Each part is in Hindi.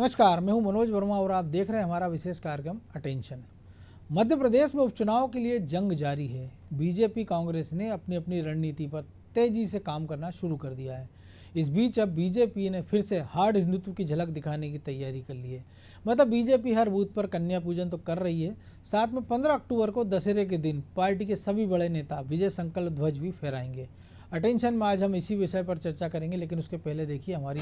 नमस्कार, मैं हूं मनोज वर्मा और आप देख रहे हैं हमारा विशेष कार्यक्रम अटेंशन। मध्य प्रदेश में उपचुनाव के लिए जंग जारी है। बीजेपी कांग्रेस ने अपनी अपनी रणनीति पर तेजी से काम करना शुरू कर दिया है। इस बीच अब बीजेपी ने फिर से हार्ड हिंदुत्व की झलक दिखाने की तैयारी कर ली है। मतलब बीजेपी हर बूथ पर कन्या पूजन तो कर रही है, साथ में 15 अक्टूबर को दशहरे के दिन पार्टी के सभी बड़े नेता विजय संकल्प ध्वज भी फहराएंगे। अटेंशन में आज हम इसी विषय पर चर्चा करेंगे, लेकिन उसके पहले देखिए हमारी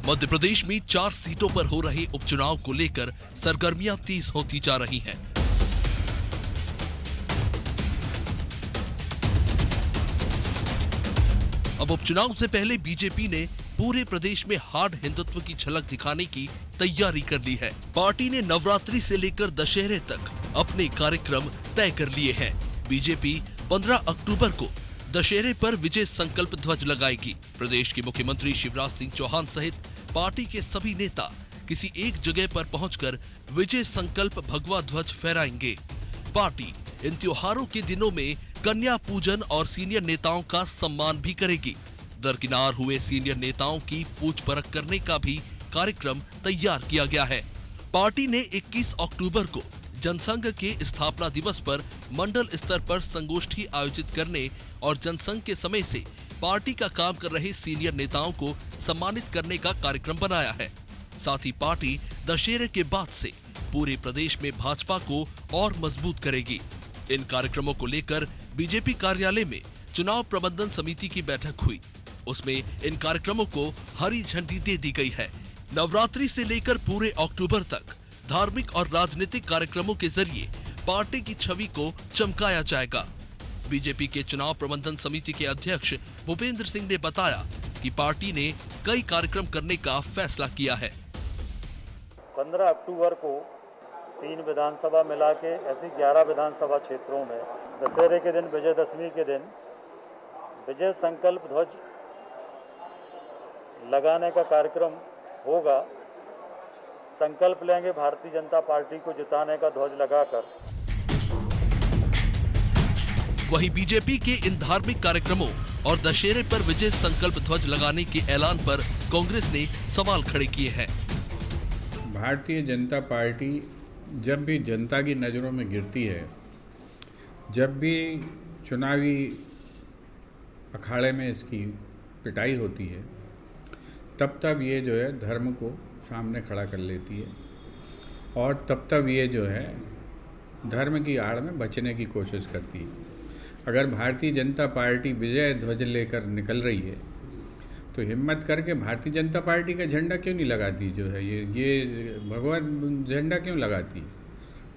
मध्य प्रदेश में 4 सीटों पर हो रहे उपचुनाव को लेकर सरगर्मियां तेज होती जा रही हैं। अब उपचुनाव से पहले बीजेपी ने पूरे प्रदेश में हार्ड हिंदुत्व की झलक दिखाने की तैयारी कर ली है। पार्टी ने नवरात्रि से लेकर दशहरे तक अपने कार्यक्रम तय कर लिए हैं। बीजेपी 15 अक्टूबर को दशहरे पर विजय संकल्प ध्वज लगाएगी। प्रदेश के मुख्यमंत्री शिवराज सिंह चौहान सहित पार्टी के सभी नेता किसी एक जगह पर पहुंचकर विजय संकल्प भगवा ध्वज फहराएंगे। पार्टी इन त्योहारों के दिनों में कन्या पूजन और सीनियर नेताओं का सम्मान भी करेगी। दरकिनार हुए सीनियर नेताओं की पूछ परख करने का भी कार्यक्रम तैयार किया गया है। पार्टी ने 21 अक्टूबर को जनसंघ के स्थापना दिवस पर मंडल स्तर पर संगोष्ठी आयोजित करने और जनसंघ के समय से पार्टी का काम कर रहे सीनियर नेताओं को सम्मानित करने का कार्यक्रम बनाया है। साथ ही पार्टी दशहरे के बाद से पूरे प्रदेश में भाजपा को और मजबूत करेगी। इन कार्यक्रमों को लेकर बीजेपी कार्यालय में चुनाव प्रबंधन समिति की बैठक हुई। उसमें इन कार्यक्रमों को हरी झंडी दे दी गई है। नवरात्रि से लेकर पूरे अक्टूबर तक धार्मिक और राजनीतिक कार्यक्रमों के जरिए पार्टी की छवि को चमकाया जाएगा। बीजेपी के चुनाव प्रबंधन समिति के अध्यक्ष भूपेंद्र सिंह ने बताया कि पार्टी ने कई कार्यक्रम करने का फैसला किया है। 15 अक्टूबर को 3 विधानसभा मिला के ऐसी 11 विधानसभा क्षेत्रों में दशहरे के दिन, विजयदशमी के दिन विजय संकल्प ध्वज लगाने का कार्यक्रम होगा। संकल्प लेंगे भारतीय जनता पार्टी को जिताने का ध्वज लगाकर। वहीं बीजेपी के इन धार्मिक कार्यक्रमों और दशहरे पर विजय संकल्प ध्वज लगाने के ऐलान पर कांग्रेस ने सवाल खड़े किए हैं। भारतीय जनता पार्टी जब भी जनता की नज़रों में गिरती है, जब भी चुनावी अखाड़े में इसकी पिटाई होती है, तब ये जो है धर्म को सामने खड़ा कर लेती है और तब ये जो है धर्म की आड़ में बचने की कोशिश करती है। अगर भारतीय जनता पार्टी विजय ध्वज लेकर निकल रही है तो हिम्मत करके भारतीय जनता पार्टी का झंडा क्यों नहीं लगाती, जो है ये भगवा झंडा क्यों लगाती है?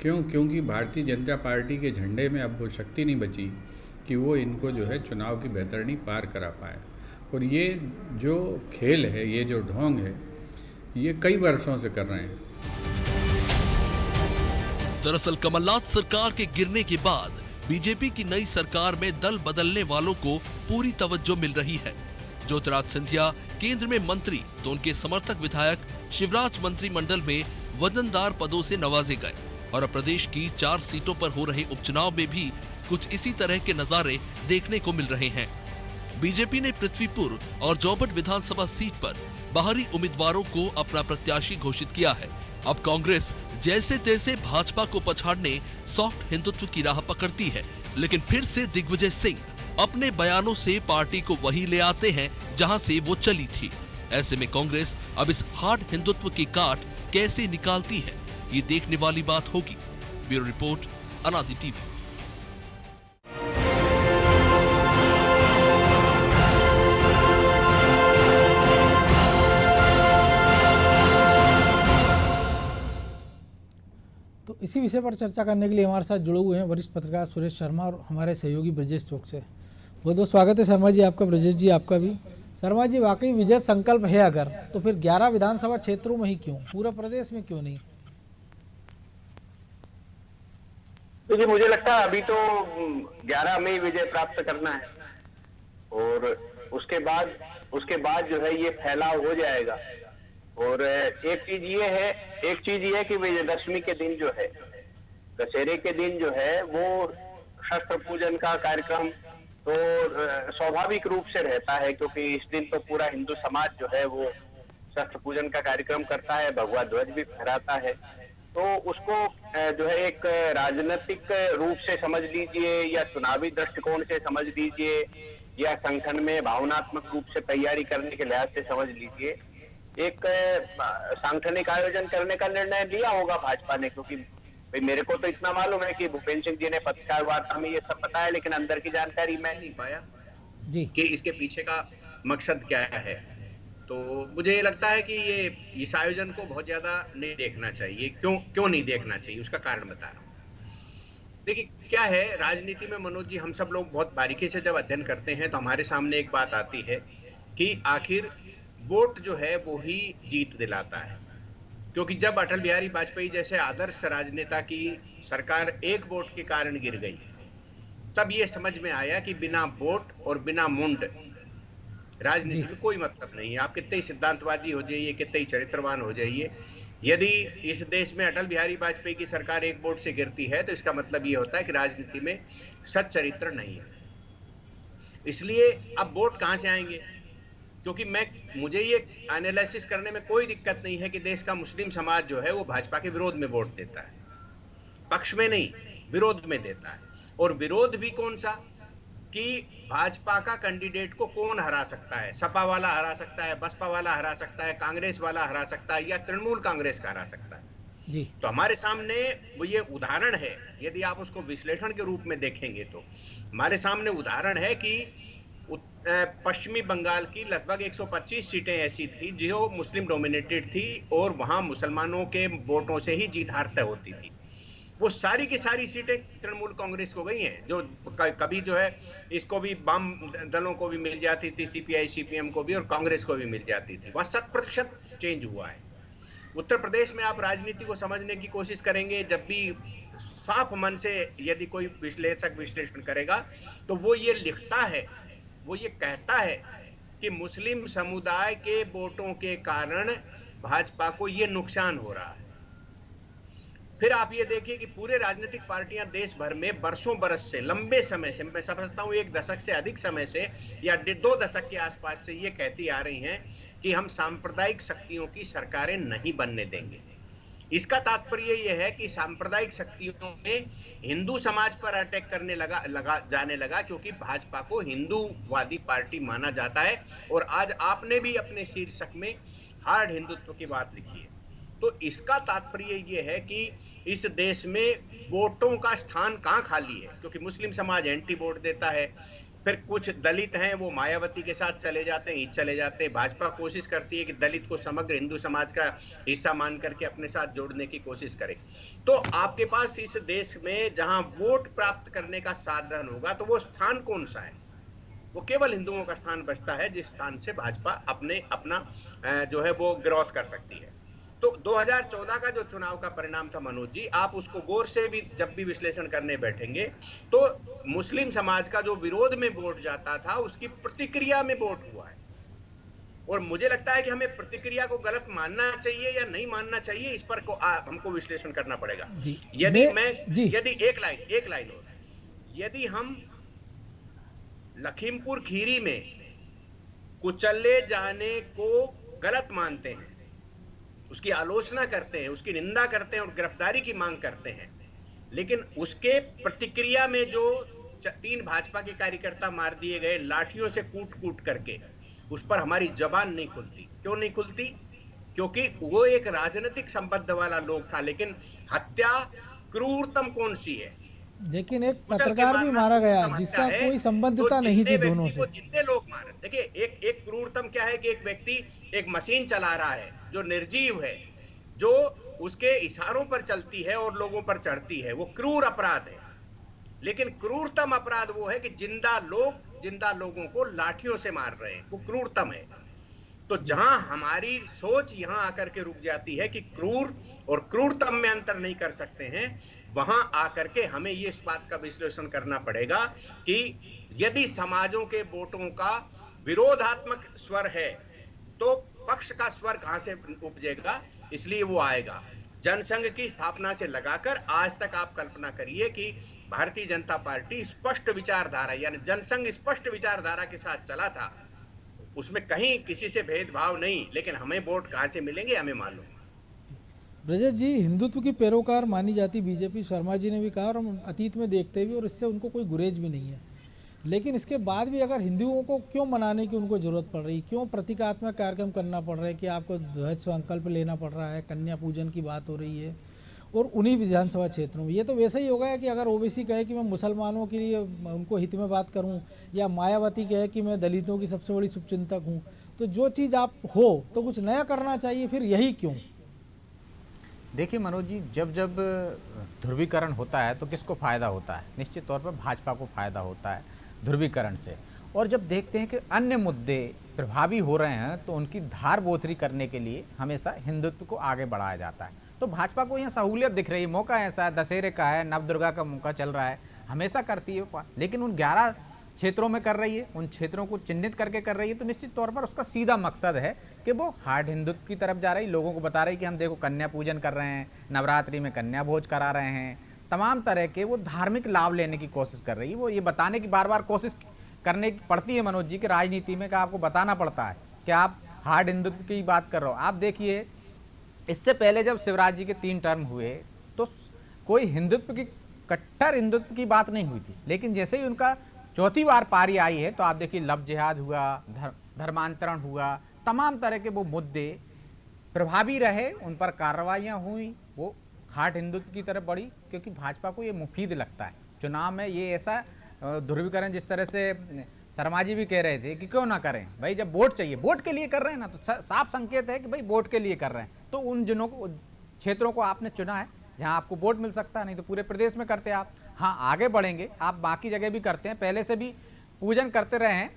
क्योंकि भारतीय जनता पार्टी के झंडे में अब वो शक्ति नहीं बची कि वो इनको जो है चुनाव की बेहतरनी पार करा पाए। और ये जो खेल है, ये जो ढोंग है, ये कई वर्षों से कर रहे हैं। दरअसल कमलनाथ सरकार के गिरने के बाद बीजेपी की नई सरकार में दल बदलने वालों को पूरी तवज्जो मिल रही है। ज्योतिरादित्य सिंधिया केंद्र में मंत्री तो उनके समर्थक विधायक शिवराज मंत्रिमंडल में वजनदार पदों से नवाजे गए और अब प्रदेश की 4 सीटों पर हो रहे उपचुनाव में भी कुछ इसी तरह के नजारे देखने को मिल रहे हैं। बीजेपी ने पृथ्वीपुर और जोबट विधानसभा सीट पर बाहरी उम्मीदवारों को अपना प्रत्याशी घोषित किया है। अब कांग्रेस जैसे तैसे भाजपा को पछाड़ने सॉफ्ट हिंदुत्व की राह पकड़ती है, लेकिन फिर से दिग्विजय सिंह अपने बयानों से पार्टी को वहीं ले आते हैं जहां से वो चली थी। ऐसे में कांग्रेस अब इस हार्ड हिंदुत्व की काट कैसे निकालती है, ये देखने वाली बात होगी। ब्यूरो रिपोर्ट, अनादि टीवी। तो इसी विषय पर चर्चा करने के लिए हमारे साथ जुड़े हुए हैं वरिष्ठ पत्रकार सुरेश शर्मा और हमारे सहयोगी ब्रजेश चौक से। बहुत बहुत स्वागत है शर्मा जी आपका, ब्रजेश जी आपका भी। शर्मा जी, वाकई विजय संकल्प है अगर, तो फिर 11 विधानसभा क्षेत्रों में ही क्यों, पूरा प्रदेश में क्यों नहीं? देखिए, मुझे लगता है अभी तो 11 में विजय प्राप्त करना है और उसके बाद जो है ये फैलाव हो जाएगा और एक चीज ये है कि विजयदशमी के दिन जो है, दशहरे के दिन जो है, वो शस्त्र पूजन का कार्यक्रम तो स्वाभाविक रूप से रहता है, क्योंकि इस दिन तो पूरा हिंदू समाज जो है वो शस्त्र पूजन का कार्यक्रम करता है, भगवा ध्वज भी फहराता है। तो उसको जो है एक राजनीतिक रूप से समझ लीजिए या चुनावी दृष्टिकोण से समझ लीजिए या संगठन में भावनात्मक रूप से तैयारी करने के लिहाज से समझ लीजिए, एक सांगठनिक आयोजन करने का निर्णय लिया होगा भाजपा ने। क्योंकि भाई मेरे को तो इतना मालूम है कि भूपेंद्र सिंह जी ने पत्रकार वार्ता में ये सब बताया, लेकिन अंदर की जानकारी मैं नहीं पाया जी कि इसके पीछे का मकसद क्या है। तो मुझे ये लगता है कि ये इस आयोजन को बहुत ज्यादा नहीं देखना चाहिए। क्यों नहीं देखना चाहिए, उसका कारण बता रहा हूँ। देखिए क्या है, राजनीति में मनोज जी हम सब लोग बहुत बारीकी से जब अध्ययन करते हैं तो हमारे सामने एक बात आती है कि आखिर वोट जो है वो ही जीत दिलाता है। क्योंकि जब अटल बिहारी वाजपेयी जैसे आदर्श राजनेता की सरकार एक वोट के कारण गिर गई, तब ये समझ में आया कि बिना वोट और बिना मुंड राजनीति में कोई मतलब नहीं है। आप कितने ही सिद्धांतवादी हो जाइए, कितने ही चरित्रवान हो जाइए, यदि इस देश में अटल बिहारी वाजपेयी की सरकार एक वोट से गिरती है तो इसका मतलब ये होता है कि राजनीति में सच्चरित्र नहीं है। इसलिए अब वोट कहां से आएंगे? क्योंकि मुझे ये एनालिसिस करने में कोई दिक्कत नहीं है कि देश का मुस्लिम समाज जो है वो भाजपा के विरोध में वोट देता है, पक्ष में नहीं, विरोध में देता है। और विरोध भी कौन सा, कि भाजपा का कैंडिडेट को कौन हरा सकता है। सपा वाला हरा सकता है, बसपा वाला हरा सकता है, कांग्रेस वाला हरा सकता है, या तृणमूल कांग्रेस का हरा सकता है जी। तो हमारे सामने वो ये उदाहरण है, यदि आप उसको विश्लेषण के रूप में देखेंगे तो हमारे सामने उदाहरण है कि पश्चिमी बंगाल की लगभग 125 सीटें ऐसी थी जो मुस्लिम डोमिनेटेड थी और वहां मुसलमानों के वोटों से ही जीत हार तय होती थी। वो सारी की सारी सीटें तृणमूल कांग्रेस को गई हैं, जो कभी जो है इसको भी वाम दलों को भी मिल जाती थी, सीपीआई सीपीएम को भी और कांग्रेस को भी मिल जाती थी। वह 100% चेंज हुआ है। उत्तर प्रदेश में आप राजनीति को समझने की कोशिश करेंगे, जब भी साफ मन से यदि कोई विश्लेषक विश्लेषण करेगा तो वो ये लिखता है, वो ये कहता है कि मुस्लिम समुदाय के वोटों के कारण भाजपा को ये नुकसान हो रहा है। फिर आप ये देखिए कि पूरे राजनीतिक पार्टियां देश भर में बरसों बरस से, लंबे समय से, मैं समझता हूं 1 दशक से अधिक समय से या 2 दशक के आसपास से ये कहती आ रही हैं कि हम सांप्रदायिक शक्तियों की सरकारें नहीं बनने देंगे। इसका तात्पर्य यह है कि सांप्रदायिक शक्तियों में हिंदू समाज पर अटैक करने जाने लगा, क्योंकि भाजपा को हिंदूवादी पार्टी माना जाता है। और आज आपने भी अपने शीर्षक में हार्ड हिंदुत्व की बात लिखी है। तो इसका तात्पर्य यह है कि इस देश में वोटों का स्थान कहां खाली है, क्योंकि मुस्लिम समाज एंटी वोट देता है, फिर कुछ दलित हैं वो मायावती के साथ चले जाते हैं। भाजपा कोशिश करती है कि दलित को समग्र हिंदू समाज का हिस्सा मान करके अपने साथ जोड़ने की कोशिश करे। तो आपके पास इस देश में जहां वोट प्राप्त करने का साधन होगा तो वो स्थान कौन सा है? वो केवल हिंदुओं का स्थान बचता है, जिस स्थान से भाजपा अपना जो है वो ग्रोथ कर सकती है। तो 2014 का जो चुनाव का परिणाम था मनोज जी, आप उसको गौर से भी जब भी विश्लेषण करने बैठेंगे तो मुस्लिम समाज का जो विरोध में वोट जाता था उसकी प्रतिक्रिया में वोट हुआ है। और मुझे लगता है कि हमें प्रतिक्रिया को गलत मानना चाहिए या नहीं मानना चाहिए, इस पर हमको विश्लेषण करना पड़ेगा। यदि एक लाइन और, यदि हम लखीमपुर खीरी में कुचले जाने को गलत मानते हैं, उसकी आलोचना करते हैं, उसकी निंदा करते हैं और गिरफ्तारी की मांग करते हैं, लेकिन उसके प्रतिक्रिया में जो 3 भाजपा के कार्यकर्ता मार दिए गए लाठियों से कूट करके, उस पर हमारी जबान नहीं खुलती। क्यों नहीं खुलती? क्योंकि वो एक राजनीतिक संबंध वाला लोग था। लेकिन हत्या क्रूरतम कौन सी है? लेकिन एक पत्रकार भी मारा गया जिसका कोई संबंधता नहीं थी दोनों से। जितने लोग मारे, देखिए एक क्रूरतम क्या है कि एक व्यक्ति एक मशीन चला रहा है जो निर्जीव है, जो उसके इशारों पर चलती है और लोगों पर चढ़ती है, वो क्रूर अपराध है। लेकिन क्रूरतम अपराध वो है कि जिंदा लोगों को लाठियों से मार रहे हैं, वो क्रूरतम है। तो जहां हमारी सोच यहां आकर के रुक जाती है कि क्रूर और क्रूरतम में अंतर नहीं कर सकते हैं, वहां आकर के हमें ये इस बात का विश्लेषण करना पड़ेगा कि यदि समाजों के वोटों का विरोधात्मक स्वर है तो पक्ष का स्वर कहां से उपजेगा, इसलिए वो आएगा। जनसंघ की स्थापना से लगाकर आज तक आप कल्पना करिए कि भारतीय जनता पार्टी स्पष्ट विचारधारा, यानी जनसंघ स्पष्ट विचारधारा के साथ चला था, उसमें कहीं किसी से भेदभाव नहीं, लेकिन हमें वोट कहां से मिलेंगे हमें मालूम। ब्रजेश जी, हिंदुत्व की पैरोकार मानी जाती बीजेपी, शर्मा जी ने भी कहा और हम अतीत में देखते भी, और इससे उनको कोई गुरेज भी नहीं है। लेकिन इसके बाद भी अगर हिंदुओं को क्यों मनाने की उनको ज़रूरत पड़ रही, क्यों प्रतीकात्मक कार्यक्रम करना पड़ रहा है कि आपको ध्वज संकल्प लेना पड़ रहा है, कन्या पूजन की बात हो रही है और उन्हीं विधानसभा क्षेत्रों में? ये तो वैसा ही होगा कि अगर ओबीसी कहे कि मैं मुसलमानों के लिए उनको हित में बात करूं, या मायावती कहे कि मैं दलितों की सबसे बड़ी शुभचिंतक हूं, तो जो चीज़ आप हो तो कुछ नया करना चाहिए, फिर यही क्यों? देखिए मनोज जी, जब जब ध्रुवीकरण होता है तो किसको फायदा होता है? निश्चित तौर पर भाजपा को फायदा होता है ध्रुवीकरण से। और जब देखते हैं कि अन्य मुद्दे प्रभावी हो रहे हैं तो उनकी धार बोथरी करने के लिए हमेशा हिंदुत्व को आगे बढ़ाया जाता है। तो भाजपा को यहाँ सहूलियत दिख रही है, मौका ऐसा है, दशहरे का है, नवदुर्गा का मौका चल रहा है, हमेशा करती है, लेकिन उन 11 क्षेत्रों में कर रही है, उन क्षेत्रों को चिन्हित करके कर रही है। तो निश्चित तौर पर उसका सीधा मकसद है कि वो हार्ड हिंदुत्व की तरफ जा रही, लोगों को बता रही कि हम देखो कन्या पूजन कर रहे हैं, नवरात्रि में कन्या भोज करा रहे हैं, तमाम तरह के वो धार्मिक लाभ लेने की कोशिश कर रही है। वो ये बताने की बार बार कोशिश करने की पड़ती है मनोज जी कि राजनीति में का आपको बताना पड़ता है कि आप हार्ड हिंदुत्व की बात कर रहे हो। आप देखिए, इससे पहले जब शिवराज जी के 3 टर्म हुए तो कोई हिंदुत्व की, कट्टर हिंदुत्व की बात नहीं हुई थी, लेकिन जैसे ही उनका चौथी बार पारी आई है तो आप देखिए लव जिहाद हुआ, धर्मांतरण हुआ, तमाम तरह के वो मुद्दे प्रभावी रहे, उन पर कार्रवाइयाँ हुई, वो हार्ड हिंदुत्व की तरफ बढ़ी, क्योंकि भाजपा को ये मुफीद लगता है। चुनाव में ये ऐसा ध्रुवीकरण, जिस तरह से शर्मा जी भी कह रहे थे कि क्यों ना करें भाई, जब वोट चाहिए, वोट के लिए कर रहे हैं ना, तो साफ संकेत है कि भाई वोट के लिए कर रहे हैं। तो उन जिनों को, क्षेत्रों को आपने चुना है जहां आपको वोट मिल सकता है, नहीं तो पूरे प्रदेश में करते आप। हाँ, आगे बढ़ेंगे, आप बाकी जगह भी करते हैं, पहले से भी पूजन करते रहे हैं,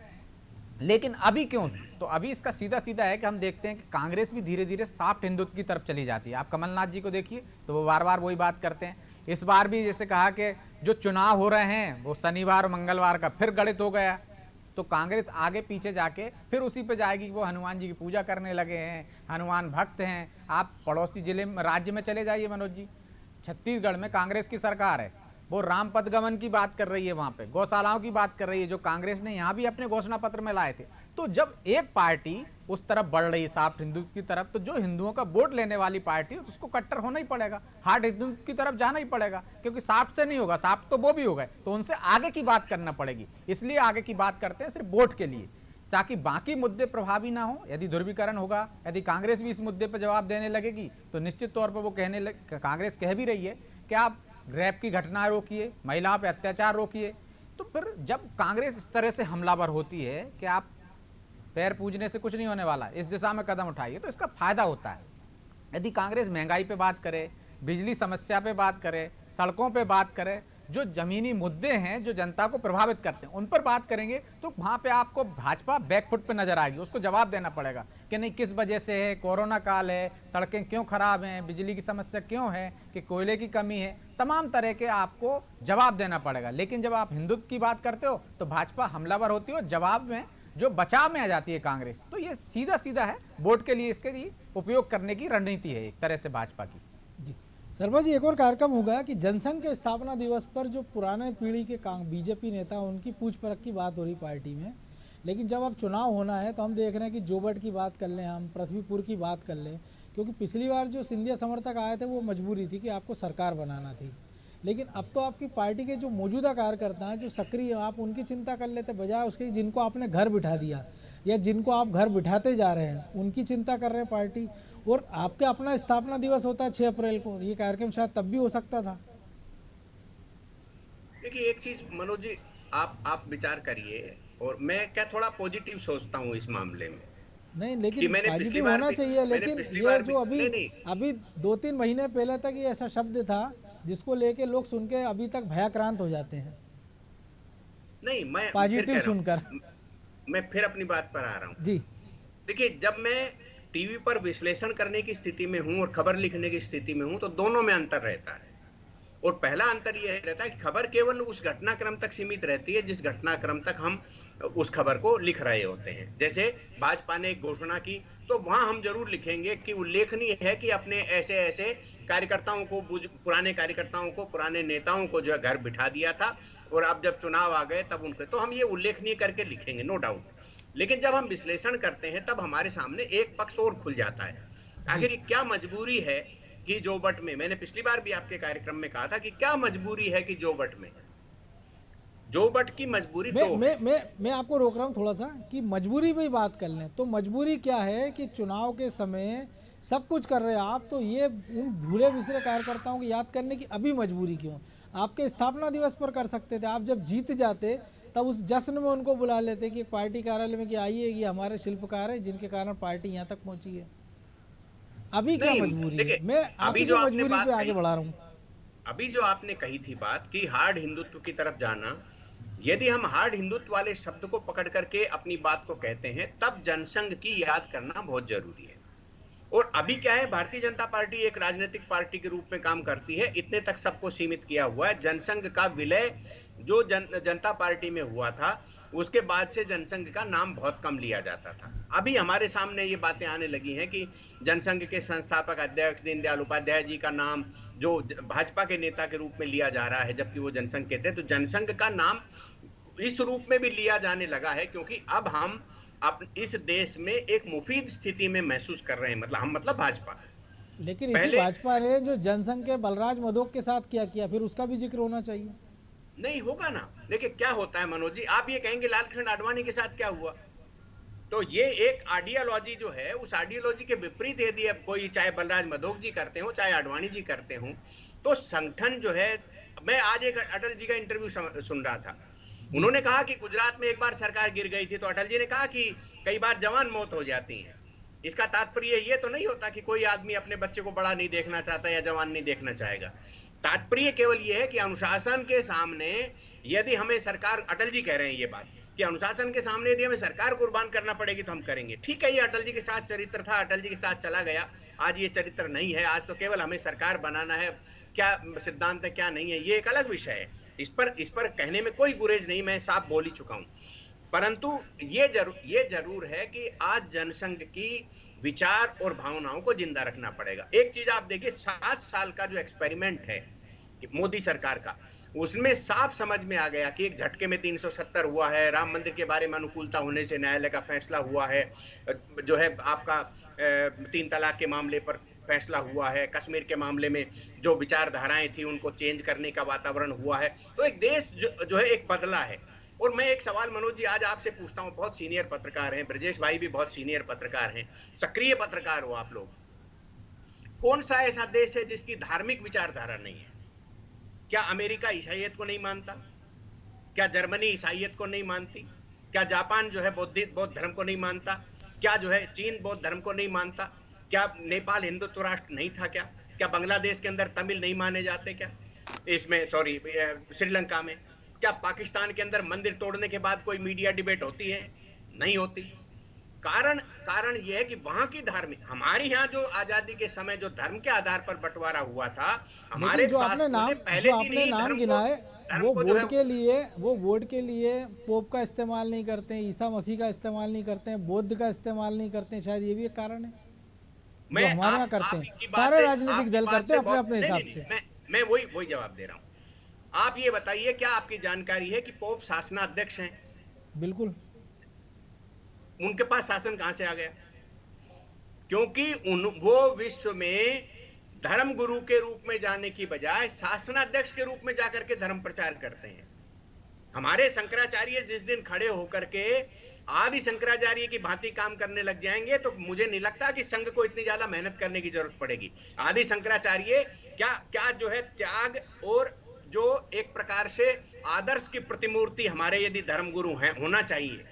लेकिन अभी क्यों? तो अभी इसका सीधा सीधा है कि हम देखते हैं कि कांग्रेस भी धीरे धीरे सॉफ्ट हिंदुत्व की तरफ चली जाती है। आप कमलनाथ जी को देखिए तो वो बार बार वही बात करते हैं। इस बार भी जैसे कहा कि जो चुनाव हो रहे हैं वो शनिवार और मंगलवार का फिर गणित हो गया, तो कांग्रेस आगे पीछे जाके फिर उसी पे जाएगी। वो हनुमान जी की पूजा करने लगे हैं, हनुमान भक्त हैं। आप पड़ोसी जिले में, राज्य में चले जाइए मनोज जी, छत्तीसगढ़ में कांग्रेस की सरकार है, वो राम पदगमन की बात कर रही है, वहाँ पे गौशालाओं की बात कर रही है, जो कांग्रेस ने यहाँ भी अपने घोषणा पत्र में लाए थे। तो जब एक पार्टी उस तरफ बढ़ रही है, सॉफ्ट हिंदुत्व की तरफ, तो जो हिंदुओं का वोट लेने वाली पार्टी है उसको कट्टर होना ही पड़ेगा, हार्ड हिंदुत्व की तरफ जाना ही पड़ेगा, क्योंकि सॉफ्ट से नहीं होगा, सॉफ्ट तो वो भी हो गए, तो उनसे आगे की बात करना पड़ेगी। इसलिए आगे की बात करते हैं सिर्फ वोट के लिए, ताकि बाकी मुद्दे प्रभावी ना हो। यदि ध्रुवीकरण होगा, यदि कांग्रेस भी इस मुद्दे पर जवाब देने लगेगी, तो निश्चित तौर पर वो कांग्रेस कह भी रही है कि आप रेप की घटना रोकिए, महिलाओं पे अत्याचार रोकिए। तो फिर जब कांग्रेस इस तरह से हमलावर होती है कि आप पैर पूजने से कुछ नहीं होने वाला, इस दिशा में कदम उठाइए, तो इसका फायदा होता है। यदि कांग्रेस महंगाई पे बात करे, बिजली समस्या पे बात करे, सड़कों पे बात करे, जो जमीनी मुद्दे हैं जो जनता को प्रभावित करते हैं उन पर बात करेंगे, तो वहाँ पे आपको भाजपा बैकफुट पे नजर आएगी। उसको जवाब देना पड़ेगा कि नहीं, किस वजह से है, कोरोना काल है, सड़कें क्यों खराब हैं, बिजली की समस्या क्यों है, कि कोयले की कमी है, तमाम तरह के आपको जवाब देना पड़ेगा। लेकिन जब आप हिंदुत्व की बात करते हो तो भाजपा हमलावर होती है और जवाब में जो बचाव में आ जाती है कांग्रेस। तो ये सीधा सीधा है, वोट के लिए इसके लिए उपयोग करने की रणनीति है एक तरह से भाजपा की। जी शर्मा जी, एक और कार्यक्रम होगा कि जनसंघ के स्थापना दिवस पर जो पुराने पीढ़ी के बीजेपी नेता, उनकी पूछ परख की बात हो रही पार्टी में, लेकिन जब अब चुनाव होना है तो हम देख रहे हैं कि जोबट की बात कर लें, हम पृथ्वीपुर की बात कर लें, क्योंकि पिछली बार जो सिंधिया समर्थक आए थे वो मजबूरी थी कि आपको सरकार बनाना थी। लेकिन अब तो आपकी पार्टी के जो मौजूदा कार्यकर्ता हैं, जो सक्रिय, आप उनकी चिंता कर लेते, बजाय उसके जिनको आपने घर बिठा दिया या जिनको आप घर बिठाते जा रहे हैं, उनकी चिंता कर रहे हैं पार्टी। और आपका अपना स्थापना दिवस होता है 6 अप्रैल को, ये कार्यक्रम शायद तब भी हो सकता था। देखिए एक चीज मनोज जी, आप विचार करिए, और मैं क्या थोड़ा पॉजिटिव सोचता हूँ इस मामले में। नहीं, लेकिन पॉजिटिव होना चाहिए, लेकिन ये जो अभी 2-3 महीने पहले तक ये ऐसा शब्द था जिसको लेके लोग सुन के अभी तक भयाक्रांत हो जाते हैं। नहीं, मैं पॉजिटिव सुनकर मैं फिर अपनी बात पर आ रहा हूँ जी। देखिए, जब मैं टीवी पर विश्लेषण करने की स्थिति में हूं और खबर लिखने की स्थिति में हूं, तो दोनों में अंतर रहता है। और पहला अंतर यह रहता है कि खबर केवल उस घटनाक्रम तक सीमित रहती है जिस घटनाक्रम तक हम उस खबर को लिख रहे होते हैं। जैसे भाजपा ने एक घोषणा की तो वहां हम जरूर लिखेंगे कि उल्लेखनीय है कि अपने ऐसे ऐसे कार्यकर्ताओं को, पुराने कार्यकर्ताओं को, पुराने नेताओं को जो है घर बिठा दिया था और अब जब चुनाव आ गए तब उनके, तो हम ये उल्लेखनीय करके लिखेंगे, नो डाउट। लेकिन जब हम विश्लेषण करते हैं तब हमारे सामने एक पक्ष और खुल जाता है। आखिर क्या मजबूरी है कि जोबट में, मैंने पिछली बार भी आपके कार्यक्रम में कहा था कि क्या मजबूरी है कि जोबट में, जोबट की मजबूरी मैं आपको रोक रहा हूँ थोड़ा सा कि मजबूरी पे ही बात कर लें। तो मजबूरी क्या है कि चुनाव के समय सब कुछ कर रहे हैं आप, तो ये उन भूले बिसरे कार्यकर्ताओं को याद करने की अभी मजबूरी क्यों? आपके स्थापना दिवस पर कर सकते थे, आप जब जीत जाते तब उस जश्न में उनको बुला लेते कि पार्टी कार्यालय में कि आइए, ये हमारे शिल्पकार है जिनके कारण पार्टी यहाँ तक पहुंची है। अभी क्या मजबूरी है? मैं अभी जो मजबूरी पे आगे बढ़ा रहा हूँ। अभी जो आपने कही थी बात कि हार्ड हिंदुत्व की तरफ जाना, यदि हम हार्ड हिंदुत्व वाले शब्द को पकड़ करके अपनी बात को कहते हैं तब जनसंघ की याद करना बहुत जरूरी है। और अभी क्या है, भारतीय जनता पार्टी एक राजनीतिक पार्टी के रूप में काम करती है, इतने तक सबको सीमित किया हुआ है। जनसंघ का विलय जो जनता पार्टी में हुआ था उसके बाद से जनसंघ का नाम बहुत कम लिया जाता था। अभी हमारे सामने ये बातें आने लगी हैं कि जनसंघ के संस्थापक अध्यक्ष दीनदयाल उपाध्याय जी का नाम जो भाजपा के नेता के रूप में लिया जा रहा है, जबकि वो जनसंघ के थे। तो जनसंघ का नाम इस रूप में भी लिया जाने लगा है क्योंकि अब हम इस देश में एक मुफीद स्थिति में महसूस कर रहे हैं, मतलब भाजपा। लेकिन इसी भाजपा ने जो जनसंघ के बलराज मधोक के साथ क्या किया, फिर उसका भी जिक्र होना चाहिए। नहीं होगा ना। देखिए क्या होता है मनोज जी, आप ये कहेंगे लालकृष्ण आडवाणी के साथ क्या हुआ, तो ये एक आइडियोलॉजी जो है, उस आइडियोलॉजी के विपरीत यदि अब कोई, चाहे बलराज मधोक जी करते हो चाहे आडवाणी जी करते हो, तो संगठन जो है, मैं आज एक अटल जी का इंटरव्यू सुन रहा था, उन्होंने कहा कि गुजरात में एक बार सरकार गिर गई थी तो अटल जी ने कहा कि कई बार जवान मौत हो जाती है। इसका तात्पर्य ये तो नहीं होता कि कोई आदमी अपने बच्चे को बड़ा नहीं देखना चाहता या जवान नहीं देखना चाहेगा। तात्पर्य केवल ये है कि अनुशासन के सामने यदि हमें सरकार, अटल जी कह रहे हैं ये बात कि अनुशासन के सामने यदि हमें सरकार कुर्बान करना पड़ेगी तो हम करेंगे। ठीक है, ये अटल जी के साथ चरित्र था, अटल जी के साथ चला गया, आज ये चरित्र नहीं है। आज तो केवल हमें सरकार बनाना है, क्या सिद्धांत है क्या नहीं है ये एक अलग विषय है, इस पर कहने में कोई गुरेज नहीं, मैं साफ बोल ही चुका हूं। परंतु ये जरूर है कि आज जनसंघ की विचार और भावनाओं को जिंदा रखना पड़ेगा। एक चीज आप देखिए, 7 साल का जो एक्सपेरिमेंट है मोदी सरकार का, उसमें साफ समझ में आ गया कि एक झटके में 370 हुआ है, राम मंदिर के बारे में अनुकूलता होने से न्यायालय का फैसला हुआ है, जो है आपका 3 तलाक के मामले पर फैसला हुआ है, कश्मीर के मामले में जो विचारधाराएं थी उनको चेंज करने का वातावरण हुआ है। तो एक देश जो है एक बदला है। और मैं एक सवाल मनोज जी आज आपसे पूछता हूं, बहुत सीनियर पत्रकार हैं, ब्रजेश भाई भी बहुत सीनियर पत्रकार हैं, सक्रिय पत्रकार हो आप लोग, कौन सा ऐसा देश है जिसकी धार्मिक विचारधारा नहीं है? क्या अमेरिका ईसाइयत को नहीं मानता? क्या जर्मनी ईसाइयत को नहीं मानती? क्या जापान जो है बौद्ध धर्म को नहीं मानता? क्या जो है चीन बौद्ध धर्म को नहीं मानता? क्या नेपाल हिंदुत्व राष्ट्र नहीं था? क्या बांग्लादेश के अंदर तमिल नहीं माने जाते? क्या इसमें श्रीलंका में, क्या पाकिस्तान के अंदर मंदिर तोड़ने के बाद कोई मीडिया डिबेट होती है? नहीं होती। कारण यह है कि वहां की धार्मिक, हमारे यहाँ जो आजादी के समय जो धर्म के आधार पर बंटवारा हुआ था, हमारे जो आपने नाम गिनाए वो वोट के लिए पोप का इस्तेमाल नहीं करते हैं, ईसा मसीह का इस्तेमाल नहीं करते हैं, बौद्ध का इस्तेमाल नहीं करते हैं, शायद ये भी एक कारण है। हमारे यहाँ करते हैं, सारे राजनीतिक दल करते हैं अपने अपने हिसाब से। मैं वही जवाब दे रहा हूँ। आप ये बताइए, क्या आपकी जानकारी है कि पोप शासनाध्यक्ष हैं? बिल्कुल। उनके पास शासन कहां से आ गया? क्योंकि वो विश्व में धर्म गुरु के रूप में जाने की बजाय शासनाध्यक्ष के रूप में जाकर के धर्म प्रचार करते हैं। हमारे शंकराचार्य जिस दिन खड़े होकर के आदि शंकराचार्य की भांति काम करने लग जाएंगे तो मुझे नहीं लगता कि संघ को इतनी ज्यादा मेहनत करने की जरूरत पड़ेगी। आदि शंकराचार्य क्या जो है त्याग और जो एक प्रकार से आदर्श की प्रतिमूर्ति हमारे यदि धर्मगुरु हैं, होना चाहिए।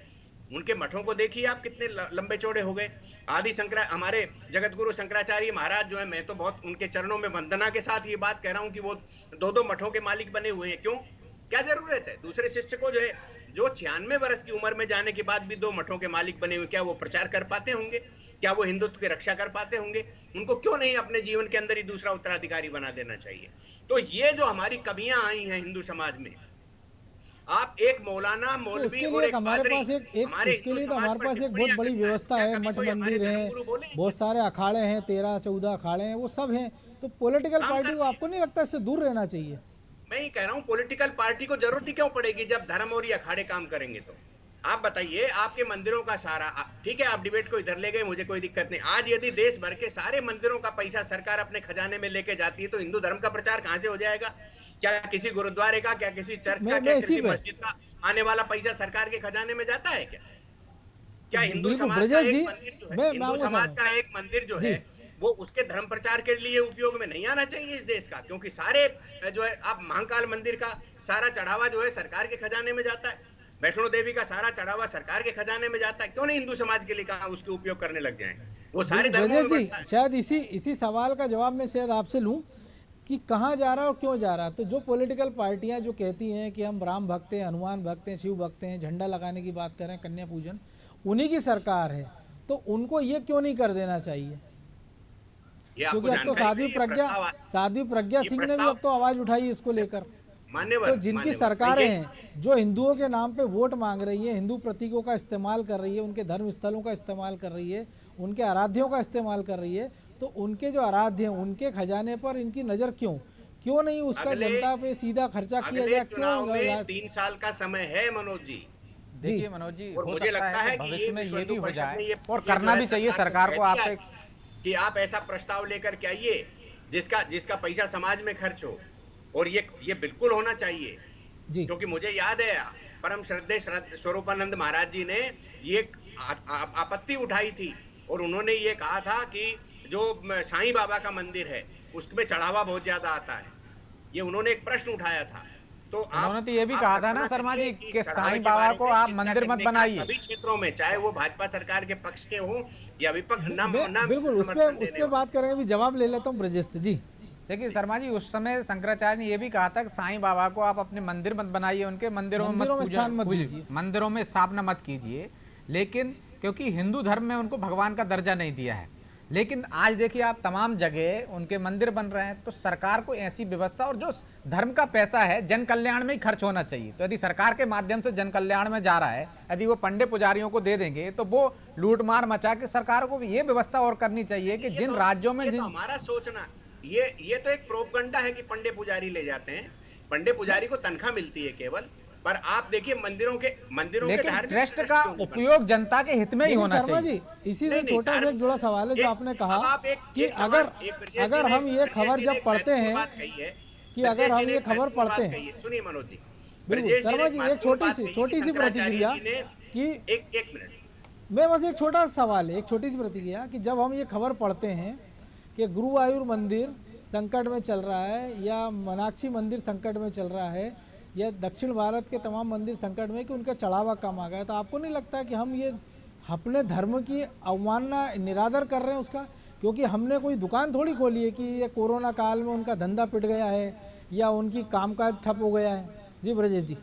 उनके मठों को देखिए आप, कितने लंबे चौड़े हो गए। हमारे जगत गुरु शंकराचार्य महाराज जो है, मैं तो बहुत उनके चरणों में वंदना के साथ ये बात कह रहा हूं कि वो 2 मठों के मालिक बने हुए हैं। क्यों? क्या जरूरत है? दूसरे शिष्य को जो 96 वर्ष की उम्र में जाने के बाद भी 2 मठों के मालिक बने हुए, क्या वो प्रचार कर पाते होंगे? क्या वो हिंदुत्व की रक्षा कर पाते होंगे? उनको क्यों नहीं अपने जीवन के अंदर ही दूसरा उत्तराधिकारी बना देना चाहिए? तो ये जो हमारी कमियां आई हैं हिंदू समाज में, आप एक मौलाना तो मौलवी उसके और लिए एक हमारे पादरी पास एक हमारे उसके हिंदू लिए तो समाज हमारे पर पास एक बहुत टिप्पणियां बड़ी करता व्यवस्था क्या है, कभी मठ कोई हमारे मंदिर हैं, धर्मगुरु बोले बहुत सारे अखाड़े हैं, 13-14 अखाड़े हैं, वो सब हैं। तो पॉलिटिकल काम पार्टी को करते हैं? आपको नहीं लगता इससे दूर रहना चाहिए? मैं ये कह रहा हूँ पॉलिटिकल पार्टी को जरूरत ही क्यों पड़ेगी जब धर्म और ये अखाड़े काम करेंगे तो। आप बताइए, आपके मंदिरों का सारा ठीक है, आप डिबेट को इधर ले गए, मुझे कोई दिक्कत नहीं। आज यदि देश भर के सारे मंदिरों का पैसा सरकार अपने खजाने में लेके जाती है तो हिंदू धर्म का प्रचार कहां से हो जाएगा? क्या किसी गुरुद्वारे का, क्या किसी तो चर्च का, मैं क्या इसी किसी पे मस्जिद का आने वाला पैसा सरकार के खजाने में जाता है क्या? तो क्या हिंदू बिल्कुल समाज का ब्रजेश एक जी, मंदिर जो है, मैं हिंदू आऊंगा समाज साहब का एक मंदिर जो जी। है वो उसके धर्म प्रचार के लिए उपयोग में नहीं आना चाहिए इस देश का? क्योंकि सारे जो है, आप महाकाल मंदिर का सारा चढ़ावा जो है सरकार के खजाने में जाता है, वैष्णो देवी का सारा चढ़ावा सरकार के खजाने में जाता है, क्यों नहीं हिंदू समाज के लिए कहा उसके उपयोग करने लग जाए? वो सारे बिल्कुल धर्मों ब्रजेश में जी, बढ़ता है। शायद इसी सवाल का जवाब मैं शायद आपसे लूं कि कहाँ जा रहा है और क्यों जा रहा है। तो जो पॉलिटिकल पार्टियां जो कहती हैं कि हम राम भक्त हैं, हनुमान भक्त हैं, शिव भक्त हैं, झंडा लगाने की बात करें, कन्या पूजन, उन्हीं की सरकार है, तो उनको ये क्यों नहीं कर देना चाहिए? ये आपको क्योंकि अब तो जानकारी नहीं, ये प्रस्ताव साध्वी प्रज्ञा ये सिंह ने भी प्रस्ताव अब तो आवाज उठाई इसको लेकर। मान्यवर तो जिनकी मान्यवर सरकारें ये- हैं जो हिंदुओं के नाम पे वोट मांग रही है, हिंदू प्रतीकों का इस्तेमाल कर रही है, उनके धर्म स्थलों का इस्तेमाल कर रही है, उनके आराध्यों का इस्तेमाल कर रही है, तो उनके जो आराध्य हैं उनके खजाने पर इनकी नज़र क्यों नहीं उसका जनता पे सीधा खर्चा किया अगले जाए? चुनाव में क्यों 3 साल का समय है मनोज जी। देखिए मनोज जी, और हो मुझे सकता लगता है है कि कि भविष्य में विश्व ये हिंदू भी हो परिषद जाए ने और जो करना है भी चाहिए सरकार सरकार को। कह आप दिया एक कि आप ऐसा प्रस्ताव लेकर के आइए जिसका पैसा समाज में खर्च हो, और ये बिल्कुल होना चाहिए। जी क्योंकि मुझे याद है परम श्रद्धेय स्वरूपानंद महाराज जी ने ये आपत्ति उठाई थी और उन्होंने ये कहा था कि जो साईं बाबा का मंदिर है उसमें चढ़ावा बहुत ज्यादा आता है, ये उन्होंने एक प्रश्न उठाया था। तो उन्होंने तो ये भी कहा था ना शर्मा जी कि चढ़ावे साईं के बाबा बारे को में आप चिंता मंदिर मत करने का बनाइए। सभी क्षेत्रों में, चाहे वो भाजपा सरकार के पक्ष के हो या विपक्ष, बिल्कुल उस पे बात करेंगे, भी जवाब ले लेता हूँ ब्रजेश से। जी देखिए शर्मा जी, उस समय शंकराचार्य ने यह भी कहा था कि साईं बाबा को आप अपने मंदिर मत बनाइए, उनके मंदिरों में स्थान मत दीजिए, मंदिरों में स्थापना मत कीजिए। लेकिन क्योंकि हिंदू धर्म में उनको भगवान का दर्जा नहीं दिया है, लेकिन आज देखिए आप तमाम जगह उनके मंदिर बन रहे हैं। तो सरकार को ऐसी व्यवस्था, और जो धर्म का पैसा है जन कल्याण में ही खर्च होना चाहिए। तो यदि सरकार के माध्यम से जन कल्याण में जा रहा है, यदि वो पंडित पुजारियों को दे देंगे तो वो लूटमार मचा के सरकार को ये व्यवस्था और करनी चाहिए कि जिन राज्यों में हमारा सोचना ये तो एक प्रोपगंडा है कि पंडित पुजारी ले जाते हैं, पंडित पुजारी को तनख्वाह मिलती है केवल। पर आप देखिए मंदिरों के लेकिन ट्रस्ट का उपयोग जनता के हित में ही होना शर्मा चाहिए। जी, इसी से छोटा सा एक जुड़ा सवाल है जो आपने कहा कि अगर हम ये खबर जब पढ़ते हैं कि अगर हम ये खबर पढ़ते हैं, सुनिए मनोज जी, बिल्कुल शर्मा जी, एक छोटी सी प्रतिक्रिया कि एक मिनट मैं बस एक छोटा सवाल है, एक छोटी सी प्रतिक्रिया कि जब हम ये खबर पढ़ते हैं कि गुरुवायूर मंदिर संकट में चल रहा है या मीनाक्षी मंदिर संकट में चल रहा है या दक्षिण भारत के तमाम मंदिर संकट में कि उनका चढ़ावा कम आ गया, तो आपको नहीं लगता कि हम ये अपने धर्म की अवमानना निरादर कर रहे हैं उसका? क्योंकि हमने कोई दुकान थोड़ी खोली है कि ये कोरोना काल में उनका धंधा पिट गया है या उनकी कामकाज ठप हो गया है। जी ब्रजेश जी।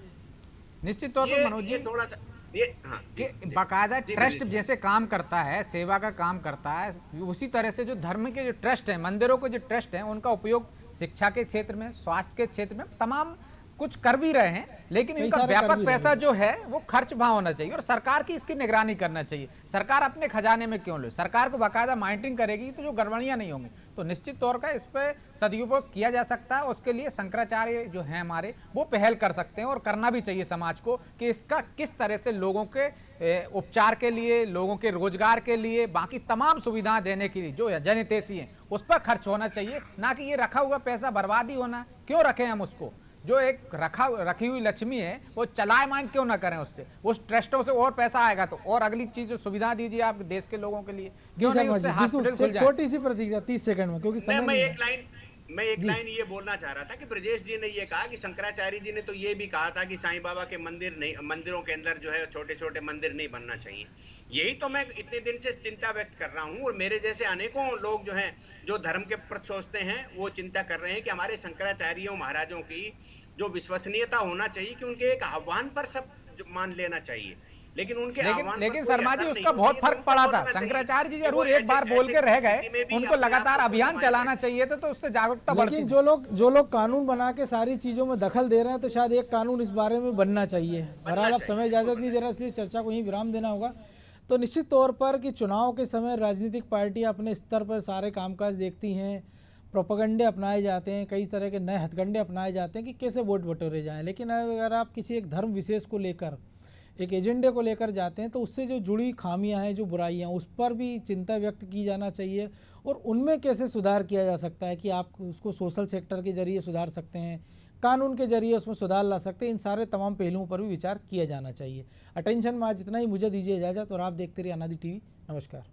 निश्चित तौर पर मनोज जी, थोड़ा सा कि बाकायदा ट्रस्ट जैसे काम करता है, सेवा का काम करता है, उसी तरह से जो धर्म के जो ट्रस्ट हैं, मंदिरों के जो ट्रस्ट हैं, उनका उपयोग शिक्षा के क्षेत्र में, स्वास्थ्य के क्षेत्र में तमाम कुछ कर भी रहे हैं। लेकिन इनका व्यापक पैसा जो है वो खर्च वहां होना चाहिए और सरकार की इसकी निगरानी करना चाहिए। सरकार अपने खजाने में क्यों ले, सरकार को बाकायदा मॉनिटरिंग करेगी तो जो गड़बड़ियां नहीं होंगी। तो निश्चित तौर का इस पर सदुपयोग किया जा सकता है। उसके लिए शंकराचार्य जो हैं हमारे, वो पहल कर सकते हैं और करना भी चाहिए समाज को कि इसका किस तरह से लोगों के उपचार के लिए, लोगों के रोजगार के लिए, बाकी तमाम सुविधाएं देने के लिए जो जनहितैषी हैं उस पर खर्च होना चाहिए, ना कि ये रखा हुआ पैसा बर्बाद ही होना। क्यों रखें हम उसको? जो एक रखी हुई लक्ष्मी है वो चलायमान क्यों ना करें उससे? उस ट्रस्टों से और पैसा आएगा तो और अगली चीज जो सुविधा दीजिए आप देश के लोगों के लिए। क्यों नहीं उससे हॉस्पिटल खुल जाए? छोटी सी प्रतिक्रिया 30 सेकंड में, क्योंकि समय मैं एक लाइन ये बोलना चाह रहा था कि ब्रजेश जी ने ये कहा कि शंकराचार्य जी ने तो ये भी कहा था कि साईं बाबा के मंदिरों के अंदर जो है छोटे छोटे मंदिर नहीं बनना चाहिए। यही तो मैं इतने दिन से चिंता व्यक्त कर रहा हूँ और मेरे जैसे अनेकों लोग जो हैं जो धर्म के प्रति सोचते हैं वो चिंता कर रहे हैं कि हमारे शंकराचार्यों महाराजों की जो विश्वसनीयता होना चाहिए कि उनके एक आह्वान पर सब मान लेना चाहिए। लेकिन उनके लेकिन आह्वान लेकिन पर कोई शर्मा जी असर उसका नहीं बहुत होता, फर्क उनको पड़ा था। बोलना चाहिए शंकराचार्य जी कि जरूर वो एक बार ऐसे- बोल के रह ऐसी गए, स्थिति में भी उनको अपने लगातार आप को अभियान संभाल चलाना सकते चाहिए था, तो उससे जागरूकता बढ़ती। लेकिन जो लोग कानून बना के सारी चीज़ों में दखल दे रहे हैं, तो शायद एक कानून इस बारे में बनना चाहिए। बहरहाल अब चाहिए, समय इजाज़त नहीं दे रहा, इसलिए चर्चा को यहीं विराम देना होगा। तो निश्चित तौर पर कि चुनाव के समय राजनीतिक पार्टियां अपने स्तर पर सारे कामकाज देखती हैं, प्रोपेगेंडे अपनाए जाते हैं, कई तरह के नए हथकंडे अपनाए जाते हैं कि कैसे वोट बटोरे जाएं। लेकिन अगर आप किसी एक धर्म विशेष को लेकर, एक एजेंडे को लेकर जाते हैं, तो उससे जो जुड़ी खामियां हैं, जो बुराइयां, उस पर भी चिंता व्यक्त की जाना चाहिए और उनमें कैसे सुधार किया जा सकता है कि आप उसको सोशल सेक्टर के जरिए सुधार सकते हैं, कानून के जरिए उसमें सुधार ला सकते हैं। इन सारे तमाम पहलुओं पर भी विचार किया जाना चाहिए। अटेंशन में आज इतना ही, मुझे दीजिए इजाज़त और आप देखते रहिए आनादि टीवी। नमस्कार।